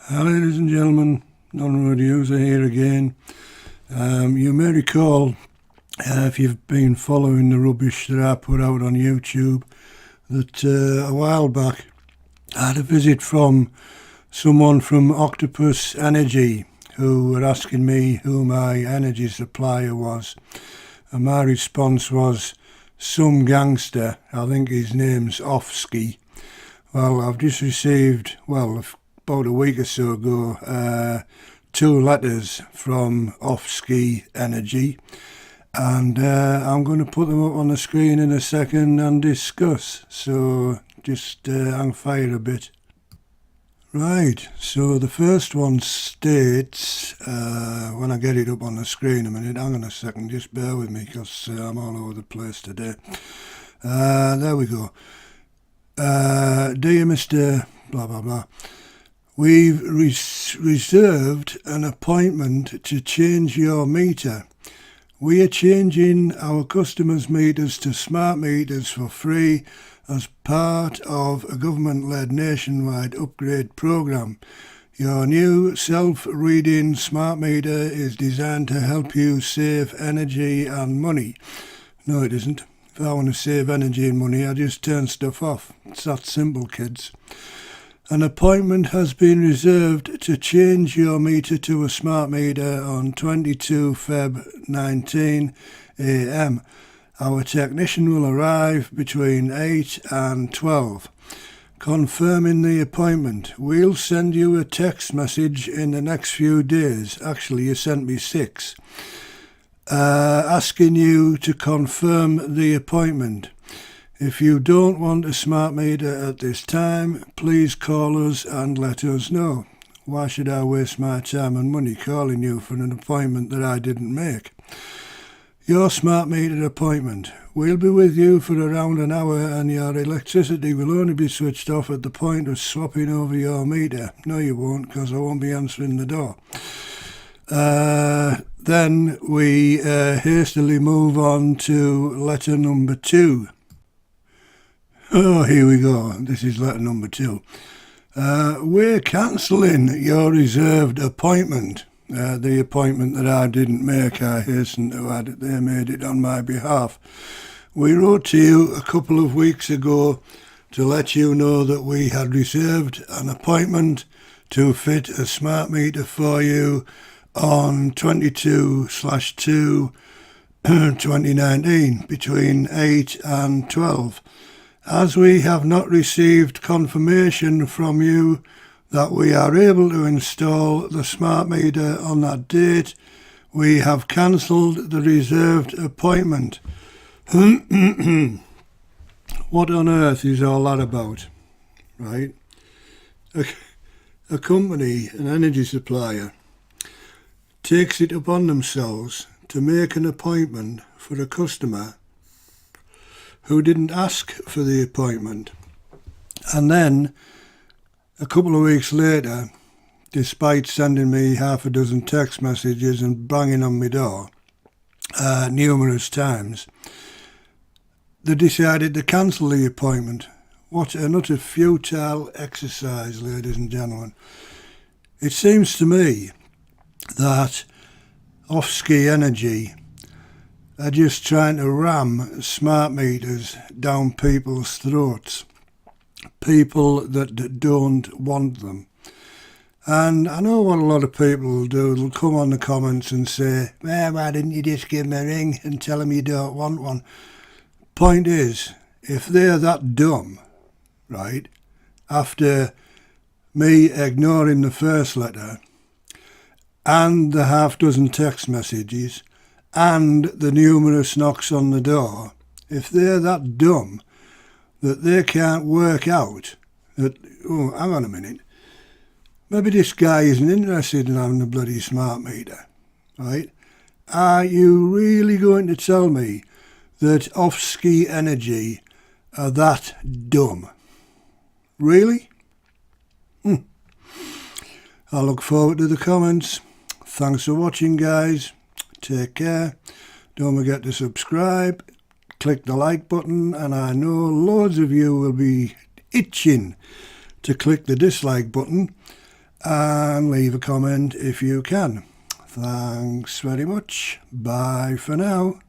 Hi, ladies and gentlemen, non-road user here again. You may recall, if you've been following the rubbish that I put out on YouTube, that a while back I had a visit from someone from Octopus Energy who were asking me who my energy supplier was. And my response was, some gangster, I think his name's Offski. Well, I've just received, about a week or so ago, 2 letters from Offski Energy, and I'm going to put them up on the screen in a second and discuss. So just hang fire a bit. Right, so the first one states, when I get it up on the screen a minute, hang on a second, just bear with me because I'm all over the place today. There we go. Dear Mr. blah blah blah, we've reserved an appointment to change your meter. We are changing our customers' meters to smart meters for free as part of a government-led nationwide upgrade program. Your new self-reading smart meter is designed to help you save energy and money. No, it isn't. If I want to save energy and money, I just turn stuff off. It's that simple, kids. An appointment has been reserved to change your meter to a smart meter on 22 Feb 19 AM. Our technician will arrive between 8 and 12. Confirming the appointment. We'll send you a text message in the next few days. Actually, you sent me 6. Asking you to confirm the appointment. If you don't want a smart meter at this time, please call us and let us know. Why should I waste my time and money calling you for an appointment that I didn't make? Your smart meter appointment. We'll be with you for around an hour and your electricity will only be switched off at the point of swapping over your meter. No, you won't, because I won't be answering the door. Then we hastily move on to letter number 2. Oh, here we go. This is letter number 2. We're cancelling your reserved appointment. The appointment that I didn't make, I hasten to add, they made it on my behalf. We wrote to you a couple of weeks ago to let you know that we had reserved an appointment to fit a smart meter for you on 22/2 2019 between 8 and 12. As we have not received confirmation from you that we are able to install the smart meter on that date, we have cancelled the reserved appointment. What on earth is all that about? Right? A company, an energy supplier, takes it upon themselves to make an appointment for a customer who didn't ask for the appointment. And then, a couple of weeks later, despite sending me half a dozen text messages and banging on my door numerous times, they decided to cancel the appointment. What an utter futile exercise, ladies and gentlemen. It seems to me that Offski Energy are just trying to ram smart meters down people's throats. People that don't want them. And I know what a lot of people will do. They'll come on the comments and say, well, why didn't you just give them a ring and tell them you don't want one? Point is, if they're that dumb, right, after me ignoring the first letter and the half dozen text messages and the numerous knocks on the door, if they're that dumb that they can't work out that, oh, hang on a minute, maybe this guy isn't interested in having a bloody smart meter, right? Are you really going to tell me that Offski Energy are that dumb? Really? I look forward to the comments. Thanks for watching, guys. Take care. Don't forget to subscribe. Click the like button, and I know loads of you will be itching to click the dislike button and leave a comment if you can. Thanks very much. Bye for now.